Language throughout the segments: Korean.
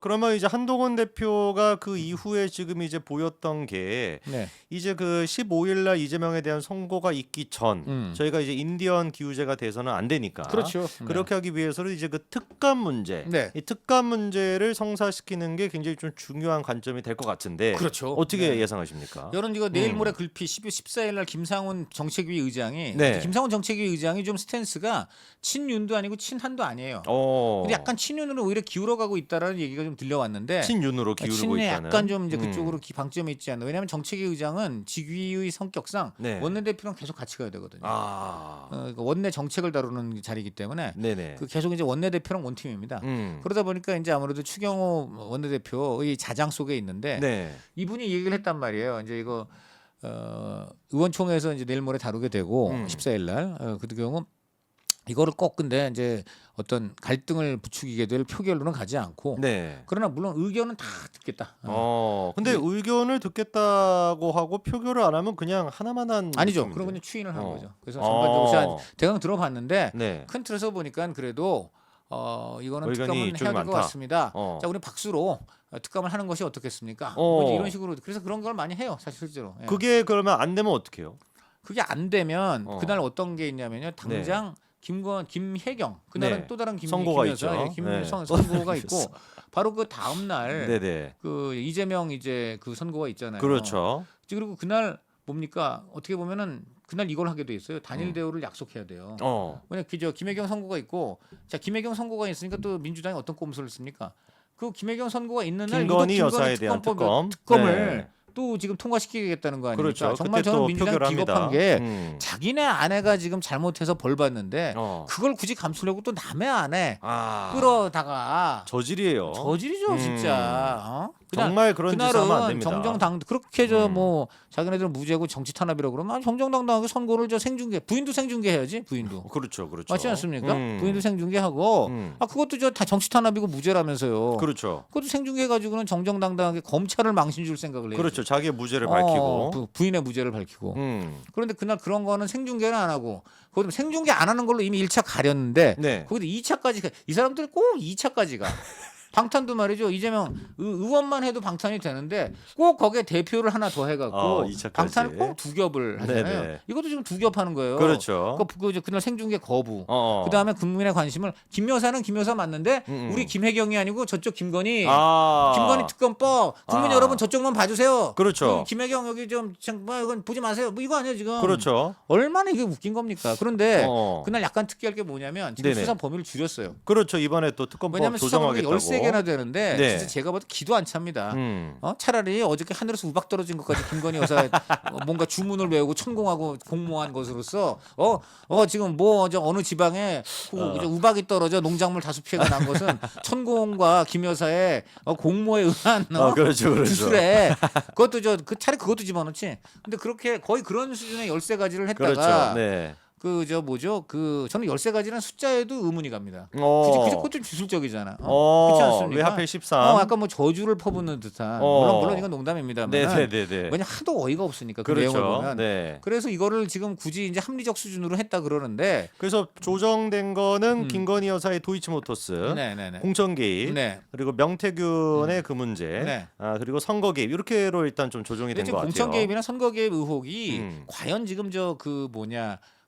그러면 이제 한동훈 대표가 그 이후에 지금 이제 보였던 게 네. 이제 그 15일 날 이재명에 대한 선고가 있기 전 음. 저희가 이제 인디언 기후제가 돼서는 안 되니까 그렇죠. 그렇게 하기 위해서는 이제 그 특감 문제, 네. 이 특감 문제를 성사시키는 게 굉장히 좀 중요한 관점이 될 것 같은데 그렇죠. 어떻게 네. 예상하십니까? 여론 이거 내일 모레 글피 12월 14일 날 김상훈 정책위 의장이 네. 김상훈 정책위 의장이 좀 스탠스가 친윤도 아니고 친한도 아니에요. 근데 약간 친윤으로 오히려 기울어가고 있다라는 얘기가 좀 들려왔는데 친윤으로 기울고 친윤에 있다는. 약간 좀 이제 그쪽으로 방점이 있지 않나. 왜냐하면 정책위 의장은 직위의 성격상 네. 원내대표랑 계속 같이 가야 되거든요. 그러니까 원내 정책을 다루는 자리이기 때문에 네네. 그 계속 이제 원내대표랑 원팀입니다. 그러다 보니까 이제 아무래도 추경호 원내대표의 자장 속에 있는데 네. 이분이 얘기를 했단 말이에요. 이제 이거 의원총회에서 이제 내일 모레 다루게 되고 14일 날 그 경우 이거를 꼭 근데 이제 어떤 갈등을 부추기게 될 표결로는 가지 않고 네. 그러나 물론 의견은 다 듣겠다. 근데 의견을 듣겠다고 하고 표결을 안 하면 그냥 하나만 한 아니죠. 느낌인데. 그럼 그냥 추인을 하는 거죠. 그래서 어. 전반적으로 제가 대강 들어봤는데 네. 큰 틀에서 보니까 그래도 이거는 의견이 특감은 좀 해야 될 것 많다. 같습니다. 어. 자, 우리 박수로 특감을 하는 것이 어떻겠습니까? 뭐 이제 어. 이런 식으로 그래서 그런 걸 많이 해요. 사실 실제로. 예. 그게 그러면 안 되면 어떡해요? 그게 안 되면 어. 그날 어떤 게 있냐면요. 당장 김혜경 그날은 네. 또 다른 선고가 김여사 있죠. 네. 선고가 있고 바로 그 다음 날 네네. 그 이재명 이제 그 선고가 있잖아요. 그렇죠. 그리고 그날 뭡니까 어떻게 보면은 그날 이걸 하게 돼 있어요. 단일 대우를 약속해야 돼요. 왜냐 그저 김혜경 선고가 있고 자 김혜경 선고가 있으니까 또 민주당이 어떤 꼼수를 씁니까? 그 김혜경 선고가 있는 날 김건희 여사에 대한 특검. 특검을 네. 또 지금 통과시키겠다는 거 아닙니까? 그렇죠. 정말 그때 저는 또 민주당이 표결을 비겁한 합니다. 게 자기네 아내가 지금 잘못해서 벌 받는데 그걸 굳이 감추려고 또 남의 아내 끌어다가 저질이에요. 저질이죠 진짜. 정말 그런 짓 하면 안 그날은 됩니다. 정정당 그렇게 저 뭐 자기네들은 무죄고 정치 탄압이라고 그러면 정정당당하게 선고를 저 생중계 부인도 생중계해야지 부인도. 그렇죠, 그렇죠. 맞지 않습니까? 부인도 생중계하고 그것도 저 다 정치 탄압이고 무죄라면서요. 그렇죠. 그것도 생중계해가지고는 정정당당하게 검찰을 망신 줄 생각을 해요. 그렇죠. 자기의 무죄를 밝히고. 부인의 무죄를 밝히고. 음. 그런데 그날 그런 거는 생중계는 안 하고 거기도 생중계 안 하는 걸로 이미 1차 가렸는데 네. 거기도 2차까지 이 사람들 꼭 2차까지 가. 방탄도 말이죠. 이재명 의원만 해도 방탄이 되는데 꼭 거기에 대표를 하나 더 해갖고 2차까지. 방탄을 꼭 두 겹을 하잖아요. 네네. 이것도 지금 두 겹 하는 거예요. 그렇죠. 그날 생중계 거부. 어. 그다음에 국민의 관심을 김 여사는 김 여사 맞는데 우리 김혜경이 아니고 저쪽 김건희. 김건희 특검법 국민 여러분 저쪽만 봐주세요. 그렇죠. 김혜경 여기 좀 이건 보지 마세요. 뭐 이거 아니에요 지금. 그렇죠. 얼마나 이게 웃긴 겁니까? 그런데 어. 그날 약간 특이할 게 뭐냐면 지금 네네. 수사 범위를 줄였어요. 그렇죠. 이번에 또 특검법 왜냐하면 수사 범위가 조정하겠다고. 13개나 되는데 네. 진짜 제가 봐도 기도 안 찹니다. 음. 차라리 어저께 하늘에서 우박 떨어진 것까지 김건희 여사 뭔가 주문을 외우고 천공하고 공모한 것으로서 지금 뭐 저 어느 지방에 우박이 떨어져 농작물 다수 피해가 난 것은 천공과 김 여사의 공모에 의한 그렇죠, 그렇죠. 기술에 그것도 차라리 그것도 집어넣지. 근데 그렇게 거의 그런 수준의 13가지를 했다가 그렇죠. 네. 저는 13가지라는 숫자에도 의문이 갑니다. 어. 그것도 좀 기술적이잖아. 그렇지 않습니까? 왜 하필 13? 약간 뭐 저주를 퍼붓는 듯한. 물론 이건 농담입니다만. 네네네. 왜냐 하도 어이가 없으니까 그 그렇죠. 내용을 보면. 네. 그래서 이거를 지금 굳이 이제 합리적 수준으로 했다 그러는데. 그래서 조정된 거는 김건희 여사의 도이치모터스, 네네네. 공천 개입, 네. 그리고 명태균의 그 문제, 네. 그리고 선거 개입 이렇게로 일단 좀 조정이 된 것 같아요. 공천 개입이나 선거 개입 의혹이 과연 지금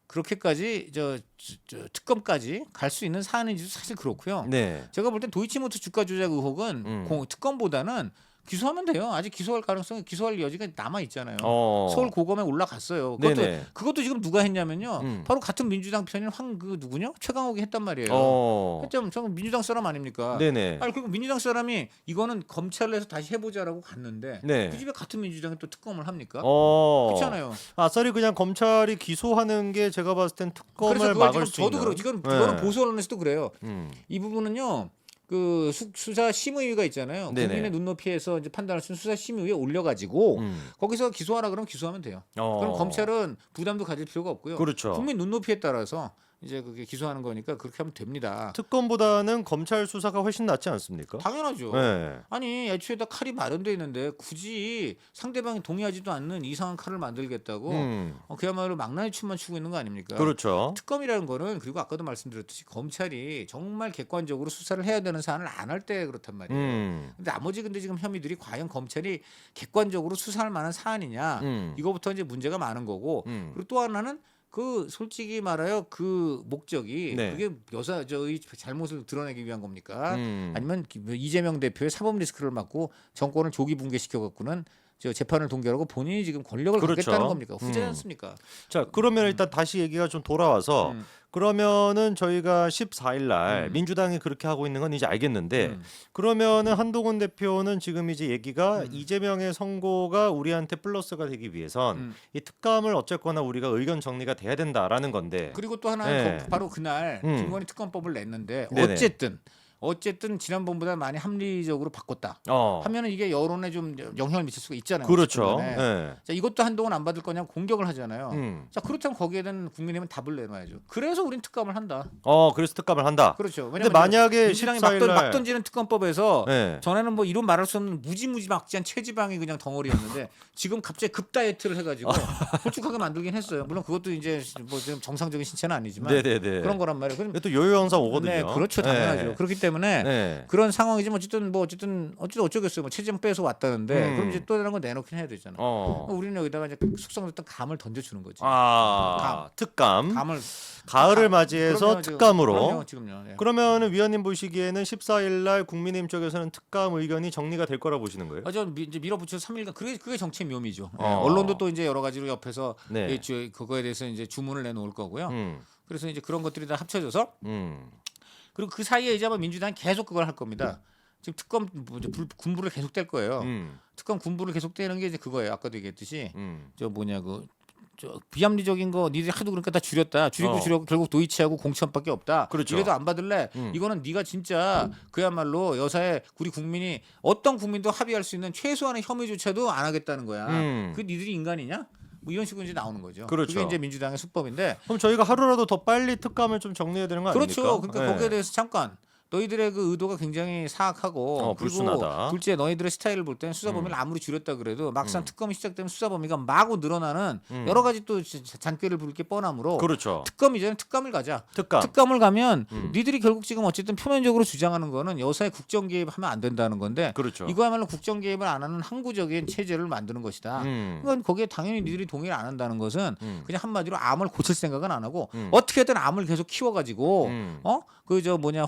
그렇게까지 특검까지 갈 수 있는 사안인지도 사실 그렇고요. 네. 제가 볼 땐 도이치모터 주가 조작 의혹은 특검보다는 기소하면 돼요. 아직 기소할 가능성이 기소할 여지가 남아 있잖아요. 서울 고검에 올라갔어요. 그것도 지금 누가 했냐면요. 바로 같은 민주당 편인 누구냐? 최강욱이 했단 말이에요. 저는 민주당 사람 아닙니까? 네네. 그리고 민주당 사람이 이거는 검찰을 해서 다시 해보자라고 갔는데 네. 그 집에 같은 민주당이 또 특검을 합니까? 그렇지 그렇잖아요. 아싸리 그냥 검찰이 기소하는 게 제가 봤을 땐 특검을 막을 수 있는. 저도 그렇고 이거는 보수 언론에서도 그래요. 이 부분은요. 그 수사 심의위가 있잖아요. 네네. 국민의 눈높이에서 이제 판단할 수 있는 수사 심의위에 올려가지고 거기서 기소하라 그러면 기소하면 돼요. 그럼 검찰은 부담도 가질 필요가 없고요. 그렇죠. 국민 눈높이에 따라서 이제 그게 기소하는 거니까 그렇게 하면 됩니다. 특검보다는 검찰 수사가 훨씬 낫지 않습니까? 당연하죠. 네. 아니 애초에다 칼이 마련돼 있는데 굳이 상대방이 동의하지도 않는 이상한 칼을 만들겠다고 그야말로 망나니 춤만 추고 있는 거 아닙니까? 그렇죠. 특검이라는 거는 그리고 아까도 말씀드렸듯이 검찰이 정말 객관적으로 수사를 해야 되는 사안을 안 할 때 그렇단 말이에요. 근데 나머지 근데 지금 혐의들이 과연 검찰이 객관적으로 수사할 만한 사안이냐 이거부터 이제 문제가 많은 거고 그리고 또 하나는 그 솔직히 말하여 그 목적이 네. 그게 여사저의 잘못을 드러내기 위한 겁니까? 아니면 이재명 대표의 사법 리스크를 막고 정권을 조기 붕괴시켜 갖고는 저 재판을 동결하고 본인이 지금 권력을 그렇죠. 갖겠다는 겁니까? 후재지 않습니까? 자, 그러면 일단 다시 얘기가 좀 돌아와서 그러면은 저희가 14일 날 민주당이 그렇게 하고 있는 건 이제 알겠는데 그러면은 한동훈 대표는 지금 이제 얘기가 이재명의 선고가 우리한테 플러스가 되기 위해선 이 특감을 어쨌거나 우리가 의견 정리가 돼야 된다라는 건데 그리고 또 하나는 네. 바로 그날 김건희 특검법을 냈는데 네네. 어쨌든 지난번보다 많이 합리적으로 바꿨다. 어. 하면은 이게 여론에 좀 영향을 미칠 수가 있잖아요. 그렇죠. 어쨌든 간에. 네. 자, 이것도 한동안 안 받을 거냐고 공격을 하잖아요. 자, 그렇다면 거기에 대한 국민의힘은 답을 내놔야죠. 그래서 우린 특감을 한다. 그래서 특감을 한다. 그렇죠. 근데 만약에 민주당이 14일 날 막 던지는 특검법에서 네. 전에는 뭐 이런 말할 수 없는 무지막지한 체지방이 그냥 덩어리였는데 지금 갑자기 급다이어트를 해가지고 홀쭉하게 만들긴 했어요. 물론 그것도 이제 뭐 좀 정상적인 신체는 아니지만 네네네. 그런 거란 말이에요. 그럼 또 요요 현상 오거든요. 네, 그렇죠, 당연하죠. 네. 그렇기 때문에 네. 그런 상황이지만 어쨌든 어쩌겠어요. 뭐 체중 빼서 왔다는데 그럼 이제 또 다른 거 내놓긴 해야 되잖아요. 우리는 여기다가 이제 숙성됐던 감을 던져주는 거지. 특감. 감을 가을을 맞이해서 그럼요, 특감으로. 지금요. 예. 그러면은 위원님 보시기에는 14일 날 국민의힘 쪽에서는 특감 의견이 정리가 될 거라 보시는 거예요? 저 이제 밀어붙여서 3일간 그게 정치의 묘미죠. 예. 언론도 또 이제 여러 가지로 옆에서 네. 그거에 대해서 이제 주문을 내놓을 거고요. 그래서 이제 그런 것들이 다 합쳐져서 그리고 그 사이에 이제 아마 민주당이 계속 그걸 할 겁니다. 지금 특검 군부를 계속될 거예요. 특검 군부를 계속되는 게 이제 그거예요. 아까도 얘기했듯이 저 비합리적인 거 니들이 하도 그러니까 다 줄이고 결국 도이치하고 공천밖에 없다. 그렇죠. 이래도 안 받을래? 이거는 네가 진짜 그야말로 여사의 우리 국민이 어떤 국민도 합의할 수 있는 최소한의 혐의조차도 안 하겠다는 거야. 그 니들이 인간이냐? 뭐 이런 식으로 이제 나오는 거죠. 그렇죠. 그게 이제 민주당의 수법인데. 그럼 저희가 하루라도 더 빨리 특감을 좀 정리해야 되는 거 아닙니까? 그렇죠. 그러니까 네. 거기에 대해서 잠깐 너희들의 그 의도가 굉장히 사악하고 불순하다. 그리고 둘째 너희들의 스타일을 볼 때는 수사 범위를 아무리 줄였다 그래도 막상 특검이 시작되면 수사 범위가 마구 늘어나는 여러 가지 또 잔꾀를 부릴 게 뻔하므로 그렇죠. 특검이잖아요. 특감을 가자. 특감. 특감을 가면 니들이 결국 지금 어쨌든 표면적으로 주장하는 거는 여사의 국정 개입하면 안 된다는 건데 그렇죠. 이거야말로 국정 개입을 안 하는 항구적인 체제를 만드는 것이다. 그건 거기에 당연히 니들이 동의를 안 한다는 것은 그냥 한마디로 암을 고칠 생각은 안 하고 어떻게든 암을 계속 키워가지고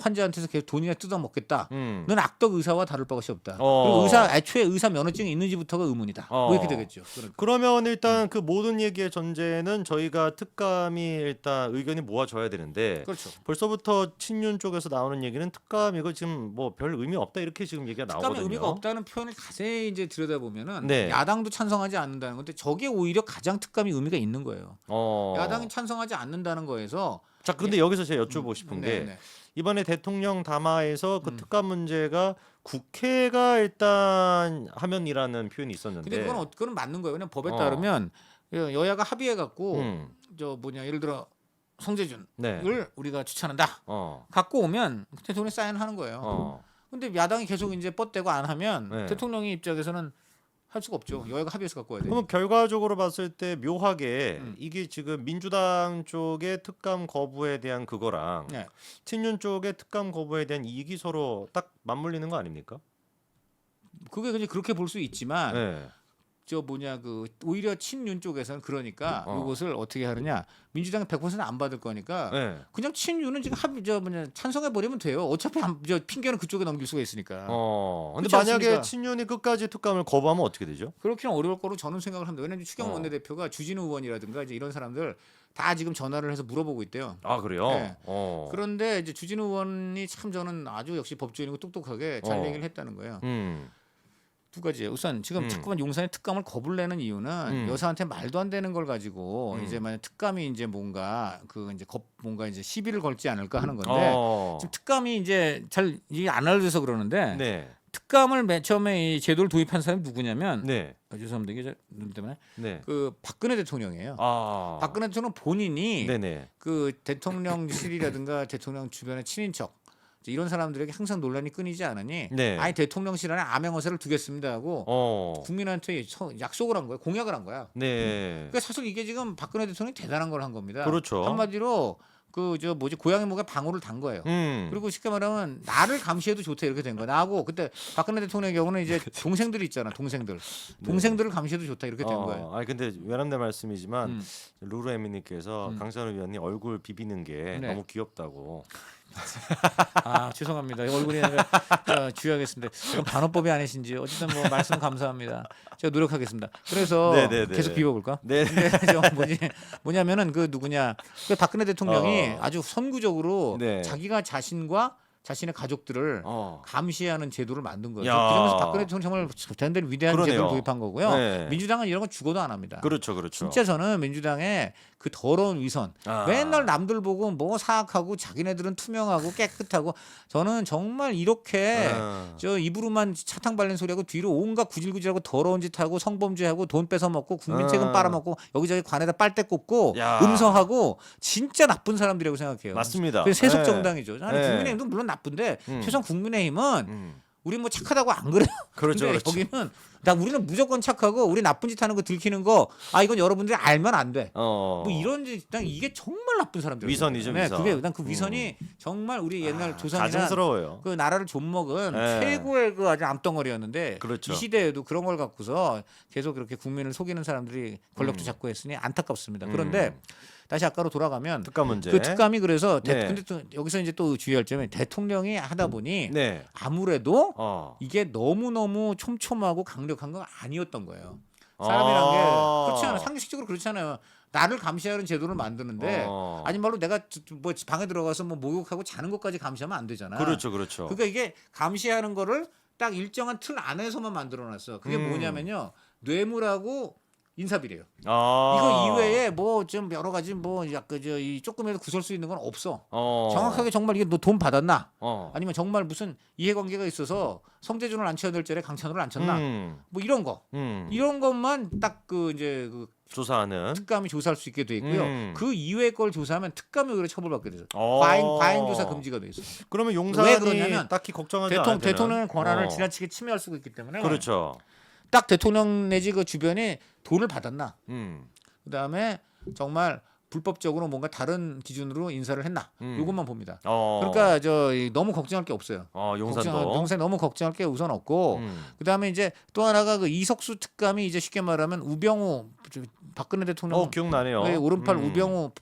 환자한테서 계속 돈이나 뜯어먹겠다. 는 악덕 의사와 다를 바가 없다. 그리고 애초에 의사 면허증이 있는지부터가 의문이다. 뭐 이렇게 되겠죠. 그러면 일단 그 모든 얘기의 전제는 저희가 특감이 일단 의견이 모아져야 되는데 그렇죠. 벌써부터 친윤 쪽에서 나오는 얘기는 특감 이거 지금 뭐 별 의미 없다 이렇게 지금 얘기가 나오거든요. 특감의 의미가 없다는 표현을 자세히 이제 들여다보면은 네. 야당도 찬성하지 않는다는 건데 저게 오히려 가장 특감이 의미가 있는 거예요. 야당이 찬성하지 않는다는 거에서 자, 근데 여기서 제가 여쭤보고 싶은 게 이번에 대통령 담화에서 그 특감 문제가 국회가 일단 하면이라는 표현이 있었는데 근데 그건 맞는 거예요. 왜냐면 법에 따르면 여야가 합의해 갖고 예를 들어 성재준을 우리가 추천한다. 갖고 오면 대통령이 사인하는 거예요. 근데 야당이 계속 이제 뻗대고 안 하면 대통령의 입장에서는 할 수가 없죠. 여야가 합의해서 갖고 와야 돼. 그러면 결과적으로 봤을 때 묘하게 이게 지금 민주당 쪽의 특감 거부에 대한 그거랑 친윤 쪽의 특감 거부에 대한 이익이 서로 딱 맞물리는 거 아닙니까? 그게 그냥 그렇게 볼 수 있지만 오히려 친윤 쪽에서는 그러니까 이것을 어떻게 하느냐 민주당이 100% 안 받을 거니까 그냥 친윤은 지금 찬성해 버리면 돼요. 어차피 핑계는 그쪽에 넘길 수가 있으니까. 근데 그렇지 만약에 않습니까? 친윤이 끝까지 특감을 거부하면 어떻게 되죠? 그렇게는 어려울 거로 저는 생각을 합니다. 왜냐하면 추경 원내대표가 주진우 의원이라든가 이제 이런 사람들 다 지금 전화를 해서 물어보고 있대요. 아, 그래요? 네. 그런데 이제 주진우 의원이 참 저는 아주 역시 법조인이고 똑똑하게 잘 얘기를 했다는 거예요. 두 가지예요. 우선 지금 자꾸만 용산에 특감을 거부를 내는 이유는 여사한테 말도 안 되는 걸 가지고 이제 만약 특감이 이제 뭔가 시비를 걸지 않을까 하는 건데 지금 특감이 이제 잘 안 알려져서 그러는데 특감을 맨 처음에 이 제도를 도입한 사람이 누구냐면 네. 죄송합니다. 이게 눈 때문에 네. 그 박근혜 대통령이에요. 아. 박근혜 대통령 본인이 네네. 그 대통령실이라든가 대통령 주변의 친인척 이런 사람들에게 항상 논란이 끊이지 않으니 네. 아예 대통령실 안에 암행어사를 두겠습니다 하고 국민한테 약속을 한 거예요. 공약을 한 거야. 네. 그러니까 사실 이게 지금 박근혜 대통령이 대단한 걸 한 겁니다. 그렇죠. 한마디로 그 저 뭐지 고양이 목에 방울을 단 거예요. 그리고 쉽게 말하면 나를 감시해도 좋다 이렇게 된 거야. 나하고 그때 박근혜 대통령의 경우는 이제 동생들이 있잖아. 동생들을 감시해도 좋다 이렇게 된 거예요. 아니 근데 외람된 말씀이지만 루루에미님께서 강찬호 위원님 얼굴 비비는 게 네. 너무 귀엽다고. 아 죄송합니다. 얼굴이 주의하겠습니다. 지금 반어법이 아니신지 어쨌든 뭐 말씀 감사합니다. 제가 노력하겠습니다. 그래서 네네네. 계속 비워볼까? 네. 뭐냐면은 그 누구냐 그 박근혜 대통령이 아주 선구적으로 네. 자기가 자신과 자신의 가족들을 감시하는 제도를 만든 거예요. 야. 그 점에서 박근혜 대통령 정말 대단히 위대한 그러네요. 제도를 도입한 거고요. 네. 민주당은 이런 건 죽어도 안 합니다. 그렇죠. 진짜 저는 민주당의 그 더러운 위선 맨날 남들 보고 뭐 사악하고 자기네들은 투명하고 깨끗하고 저는 정말 이렇게 저 입으로만 차탕 발린 소리하고 뒤로 온갖 구질구질하고 더러운 짓하고 성범죄하고 돈 뺏어먹고 국민 세금 빨아먹고 여기저기 관에다 빨대 꽂고 야. 음서하고 진짜 나쁜 사람들이라고 생각해요. 맞습니다. 그래서 세속 네. 정당이죠. 아니, 네. 국민의힘도 물론 나쁜데 최소한 국민의힘은 우리 뭐 착하다고 안 그래요. 그렇죠, 근데 그렇죠. 여기는 우리는 무조건 착하고 우리 나쁜 짓 하는 거 들키는 거 이건 여러분들이 알면 안 돼. 뭐 이런 짓 이게 정말 나쁜 사람들. 위선이죠, 네, 위선. 그게 난 그 위선이 정말 우리 옛날 조선이나 가증스러워요. 그 나라를 좀먹은 네. 최고의 그 아주 암덩어리였는데 그렇죠. 이 시대에도 그런 걸 갖고서 계속 그렇게 국민을 속이는 사람들이 권력도 잡고 했으니 안타깝습니다. 그런데 다시 아까로 돌아가면 특감 문제. 그 특감이 그래서 네. 근데 또 여기서 이제 또 주의할 점이 대통령이 하다 보니 네. 아무래도 이게 너무너무 촘촘하고 강력한 건 아니었던 거예요. 사람이란 게 그렇지 않아요. 상식적으로 그렇잖아요. 나를 감시하는 제도를 만드는데 아니 말로 내가 뭐 방에 들어가서 뭐 목욕하고 자는 것까지 감시하면 안 되잖아. 그렇죠. 그러니까 이게 감시하는 거를 딱 일정한 틀 안에서만 만들어놨어. 그게 뭐냐면요. 뇌물하고 인사비래요. 이거 이외에 뭐 좀 여러 가지 뭐 약간 이 조금이라도 구설 수 있는 건 없어. 정확하게 정말 이게 너 돈 받았나? 아니면 정말 무슨 이해관계가 있어서 성재준을 안 쳐야 될 자리에 강찬호를 안 쳤나? 뭐 이런 거. 이런 것만 딱 그 이제 그 조사하는 특감이 조사할 수 있게 돼 있고요. 그 이외의 걸 조사하면 특감이 오히려 처벌받게 돼서 과잉 조사 금지가 돼 있어. 그러면 왜 용산이 그러냐면 딱히 걱정하지 않아요. 대통령의 권한을 지나치게 침해할 수가 있기 때문에. 그렇죠. 딱 대통령 내지 그 주변에 돈을 받았나? 그다음에 정말 불법적으로 뭔가 다른 기준으로 인사를 했나? 이것만 봅니다. 그러니까 너무 걱정할 게 없어요. 용산이 너무 걱정할 게 우선 없고 그다음에 이제 또 하나가 그 이석수 특감이 이제 쉽게 말하면 우병우 박근혜 대통령 기억나네요. 오른팔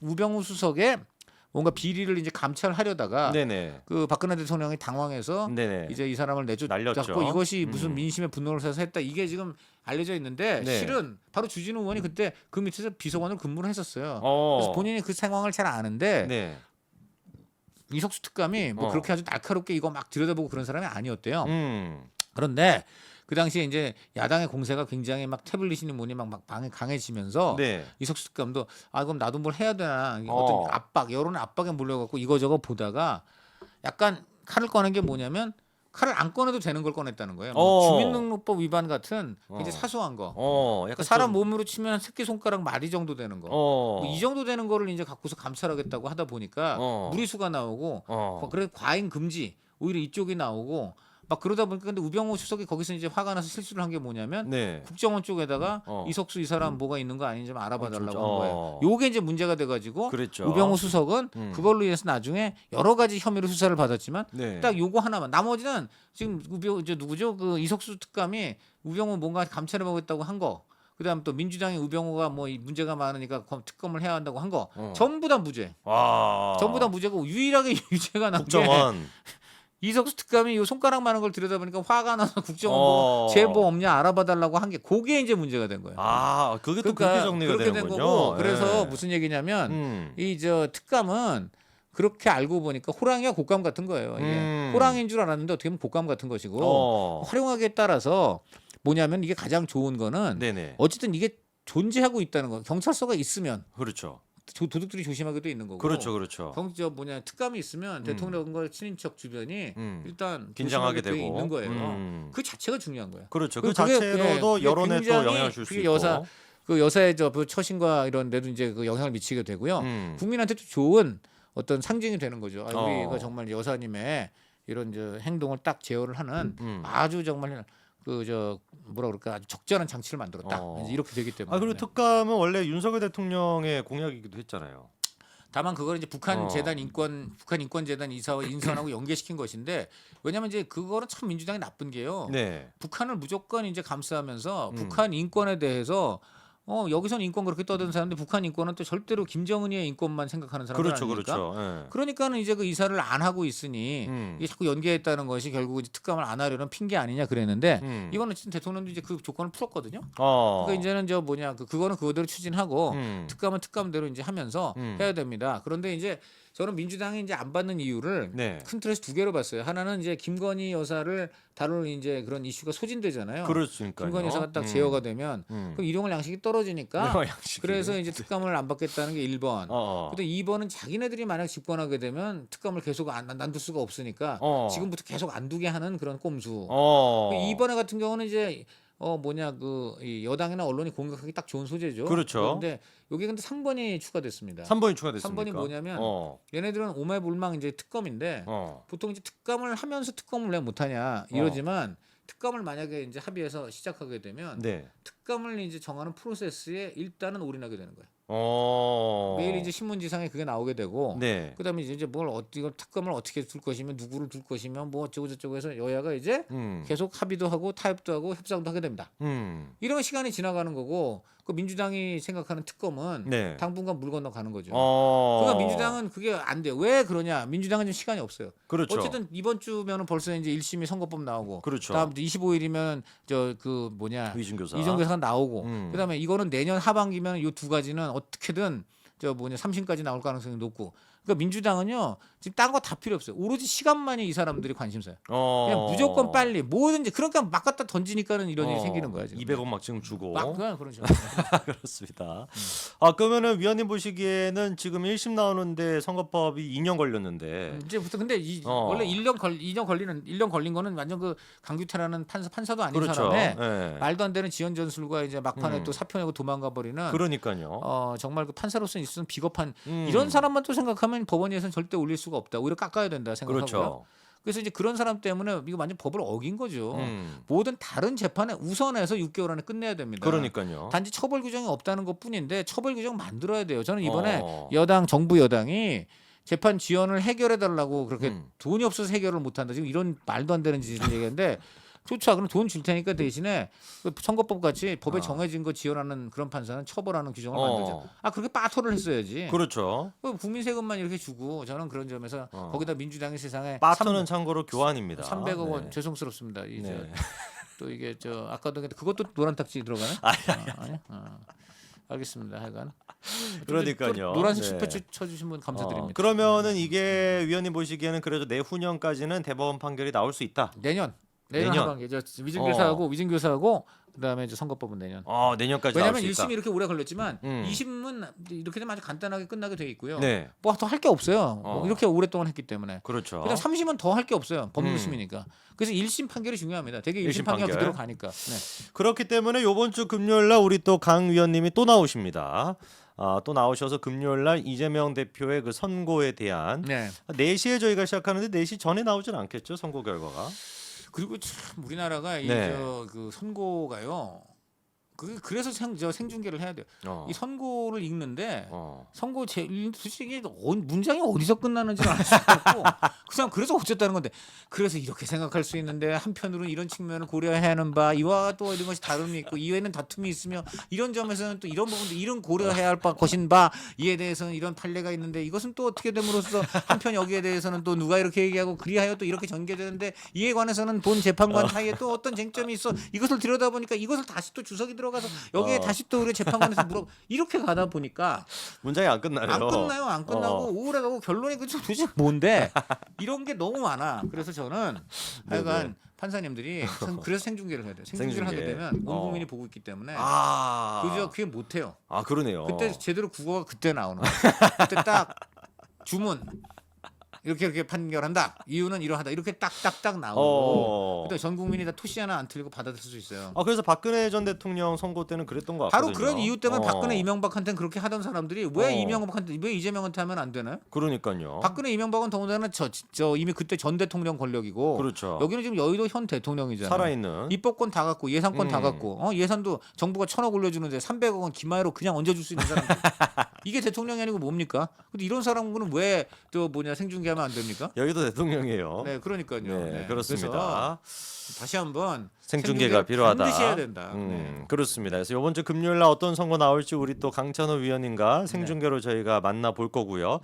우병우 수석의 뭔가 비리를 이제 감찰하려다가 네네. 그 박근혜 대통령이 당황해서 네네. 이제 이 사람을 내쫓고 이것이 무슨 민심의 분노를 사서 했다. 이게 지금 알려져 있는데 네. 실은 바로 주진우 의원이 그때 그 밑에서 비서관으로 근무를 했었어요. 그래서 본인이 그 상황을 잘 아는데 네. 이석수 특감이 뭐 그렇게 아주 날카롭게 이거 막 들여다보고 그런 사람이 아니었대요. 음. 그런데 그 당시에 이제 야당의 공세가 굉장히 막 태블릿이니 뭐니 막 강해지면서 네. 이석수 특감도 그럼 나도 뭘 해야 되나 어떤 압박 여론의 압박에 몰려갖고 이거저거 보다가 약간 칼을 꺼낸 게 뭐냐면 칼을 안 꺼내도 되는 걸 꺼냈다는 거예요. 주민등록법 위반 같은 굉장히 사소한 거. 약간 사람 몸으로 치면 새끼 손가락 마디 정도 되는 거. 이 정도 되는 거를 이제 갖고서 감찰하겠다고 하다 보니까 무리수가 나오고 그래 과잉 금지 오히려 이쪽이 나오고 막 그러다 보니까 근데 우병우 수석이 거기서 이제 화가 나서 실수를 한 게 뭐냐면 국정원 쪽에다가 이석수 이 사람 뭐가 있는 거 아닌지 좀 알아봐 달라고 한 거예요. 요게 이제 문제가 돼 가지고 우병우 수석은 그걸로 인해서 나중에 여러 가지 혐의로 수사를 받았지만 딱 요거 하나만 나머지는 지금 누구죠? 그 이석수 특감이 우병우 뭔가 감찰해 보겠다고 한 거. 그다음 또 민주당이 우병우가 뭐 문제가 많으니까 특검을 해야 한다고 한 거. 전부 다 무죄. 전부 다 무죄고 유일하게 유죄가 난 게 이석수 특감이 요 손가락 많은 걸 들여다보니까 화가 나서 국정원 보고 제보 없냐 알아봐달라고 한 게 그게 이제 문제가 된 거예요. 그게 또 그렇게 정리가 그렇게 되는군요. 된 거고 그래서 무슨 얘기냐면 이 특감은 그렇게 알고 보니까 호랑이와 곶감 같은 거예요. 이게 호랑이인 줄 알았는데 어떻게 보면 곶감 같은 것이고 활용하기에 따라서 뭐냐면 이게 가장 좋은 거는 어쨌든 이게 존재하고 있다는 거. 경찰서가 있으면 그렇죠. 도둑들이 조심하게 돼 있는 거고. 그렇죠, 그렇죠. 특감이 있으면 대통령과 친인척 주변이 일단 긴장하게 돼 되고 있는 거예요. 그 자체가 중요한 거예요. 그렇죠. 그 자체로도 여론에 또 영향을 줄 수 있고. 여사의 처신과 이런 데도 이제 그 영향을 미치게 되고요. 국민한테도 좋은 어떤 상징이 되는 거죠. 우리가 정말 여사님의 이런 행동을 딱 제어를 하는 아주 정말 뭐라 그럴까 아주 적절한 장치를 만들었다. 이제 이렇게 되기 때문에. 그리고 특감은 원래 윤석열 대통령의 공약이기도 했잖아요. 다만 그걸 이제 북한 인권재단 이사와 인선하고 연계시킨 것인데 왜냐하면 이제 그거는 참 민주당이 나쁜 게요. 네. 북한을 무조건 이제 감싸면서 북한 인권에 대해서 여기선 인권 그렇게 떠드는 사람인데 북한 인권은 또 절대로 김정은이의 인권만 생각하는 사람들 그렇죠, 아닙니까? 그렇죠. 네. 그러니까는 이제 그 이사를 안 하고 있으니 이게 자꾸 연계했다는 것이 결국 이제 특감을 안 하려는 핑계 아니냐 그랬는데 이번은 진짜 대통령도 이제 그 조건을 풀었거든요. 그러니까 이제는 그거는 그거대로 추진하고 특감은 특감대로 이제 하면서 해야 됩니다. 그런데 이제 저는 민주당이 이제 안 받는 이유를 큰 틀에서 두 개로 봤어요. 하나는 이제 김건희 여사를 다룰 이제 그런 이슈가 소진되잖아요. 그렇습니까? 김건희 여사가 딱 제어가 되면 그럼 일용할 양식이 떨어지니까 그래서 이제 특감을 안 받겠다는 게 1번. 근데 2번은 자기네들이 만약 집권하게 되면 특감을 계속 안 둘 수가 없으니까 지금부터 계속 안 두게 하는 그런 꼼수. 2번에 같은 경우는 이제 이 여당이나 언론이 공격하기 딱 좋은 소재죠. 그렇죠. 그런데 여기 근데 3번이 추가됐습니다. 3번이 추가됐습니까? 3번이 뭐냐면 얘네들은 오매불망 이제 특검인데 보통 이제 특감을 하면서 특검을 왜 못하냐 이러지만 특감을 만약에 이제 합의해서 시작하게 되면 특감을 이제 정하는 프로세스에 일단은 올인하게 되는 거예요. 매일 이제 신문지상에 그게 나오게 되고, 그다음에 이제 이걸 특검을 어떻게 둘 것이면 누구를 둘 것이면 뭐 어쩌고 저쩌고 해서 여야가 이제 계속 합의도 하고 타협도 하고 협상도 하게 됩니다. 이런 시간이 지나가는 거고, 그 민주당이 생각하는 특검은 당분간 물 건너가는 거죠. 그러니까 민주당은 그게 안 돼요. 왜 그러냐? 민주당은 지금 시간이 없어요. 그렇죠. 어쨌든 이번 주면은 벌써 이제 1심이 선거법 나오고, 그렇죠. 다음 25일이면 위증교사가 나오고, 그다음에 이거는 내년 하반기면 이 두 가지는 어떻게든 3심까지 나올 가능성이 높고. 그러니까 민주당은요 지금 딴 거 다 필요 없어요. 오로지 시간만이 이 사람들이 관심사예요. 그냥 무조건 빨리 뭐든지 그러니까 막 갖다 던지니까는 이런 일이 생기는 거야. 지금. 200억 막 지금 주고. 그렇죠. 그렇습니다. 그러면은 위원님 보시기에는 지금 1심 나오는데 선거법이 2년 걸렸는데 이제부터 근데 원래 1년 걸린 거는 완전 그 강규태라는 판사도 아닌 사람에 말도 안 되는 지연 전술과 이제 막판에 또 사표 내고 도망가 버리는. 그러니까요. 정말 그 판사로서 있어서 비겁한 이런 사람만 또 생각하면 법원에서는 절대 올릴 수가 없다. 오히려 깎아야 된다 생각하고요. 그렇죠. 그래서 이제 그런 사람 때문에 이거 완전 법을 어긴 거죠. 모든 다른 재판에 우선해서 6개월 안에 끝내야 됩니다. 그러니까요. 단지 처벌 규정이 없다는 것뿐인데 처벌 규정 만들어야 돼요. 저는 이번에 정부 여당이 재판 지연을 해결해 달라고 그렇게 돈이 없어서 해결을 못 한다. 지금 이런 말도 안 되는 짓을 얘기하는데 좋죠. 그럼 돈 줄 테니까 대신에 그 선거법 같이 법에 정해진 거 지원하는 그런 판사는 처벌하는 규정을 만들자. 그렇게 빠토를 했어야지. 그렇죠. 국민 세금만 이렇게 주고 저는 그런 점에서 거기다 민주당의 세상에 빠토는 참고로 교환입니다. 300억 원 죄송스럽습니다. 이제 또 이게 아까도 그것도 노란 딱지 들어가네. 아니야. 알겠습니다. 하여간. 그러니까요. 노란색 슈퍼 쳐주신 분 감사드립니다. 그러면은 이게 위원님 보시기에는 그래도 내후년까지는 대법원 판결이 나올 수 있다. 내년 하반기 위증교사하고 그다음에 이제 선거법은 내년. 내년까지. 왜냐하면 1심이 이렇게 오래 걸렸지만 2심은 이렇게 되면 아주 간단하게 끝나게 돼 있고요. 뭐 더 할 게 없어요. 이렇게 오랫동안 했기 때문에. 그렇죠. 그다음 3심은 더 할 게 없어요. 법무심이니까. 그래서 1심 판결이 중요합니다. 되게 1심 판결 그대로 가니까. 그렇기 때문에 이번 주 금요일 날 우리 또 강 위원님이 또 나오십니다. 또 나오셔서 금요일 날 이재명 대표의 그 선고에 대한 4시에 저희가 시작하는데 4시 전에 나오진 않겠죠, 선고 결과가. 그리고 참 우리나라가 그 선고가요. 그래서 생중계를 해야 돼요. 이 선고를 읽는데 선고 솔직히 문장이 어디서 끝나는지는 알 수가 없고 그냥 그래서 어쨌다는 건데 그래서 이렇게 생각할 수 있는데 한편으로는 이런 측면을 고려해야 하는 바 이와 또 이런 것이 다름이 있고 이외에는 다툼이 있으며 이런 점에서는 또 이런 부분도 이런 고려해야 할 것인 바 이에 대해서는 이런 판례가 있는데 이것은 또 어떻게 됨으로써 한편 여기에 대해서는 또 누가 이렇게 얘기하고 그리하여 또 이렇게 전개되는데 이에 관해서는 본 재판관 사이에 또 어떤 쟁점이 있어 이것을 들여다보니까 이것을 다시 또 주석이 들어 들어가서 여기에 다시 또 우리 재판관에서 물어 이렇게 가다 보니까 문장이 안 끝나네요. 안 끝나고 우울하고 결론이 도대체 뭔데 이런 게 너무 많아. 그래서 저는 하여간 판사님들이 그래서 생중계를 해야 돼요. 생중계를 하게 되면 온 국민이 보고 있기 때문에 그게 못해요. 그러네요. 그때 제대로 국어가 그때 나오는 거예요. 그때 딱 주문 이렇게 판결한다. 이유는 이러하다. 이렇게 딱딱딱 나오고. 그때 전 국민이 다 토시 하나 안 틀리고 받아들일 수 있어요. 그래서 박근혜 전 대통령 선고 때는 그랬던 것 바로 같거든요. 그런 이유 때문에 박근혜 이명박한테는 그렇게 하던 사람들이 왜 이명박한테 왜 이재명한테 하면 안 되나요? 그러니까요. 박근혜 이명박은 더군다나 저 이미 그때 전 대통령 권력이고 그렇죠. 여기는 지금 여의도 현 대통령이잖아요. 살아있는 입법권 다 갖고 예산권 다 갖고 예산도 정부가 1,000억 올려주는데 300억 원 기마로 그냥 얹어줄 수 있는 사람 이게 대통령이 아니고 뭡니까? 근데 이런 사람은 왜 또 생중계하면 안 됩니까? 여기도 대통령이에요. 네, 그러니까요. 네, 그렇습니다. 다시 한번 생중계가 필요하다. 반드시 해야 된다. 그렇습니다. 그래서 이번 주 금요일 날 어떤 선거 나올지 우리 또 강찬호 위원님과 생중계로 저희가 만나 볼 거고요.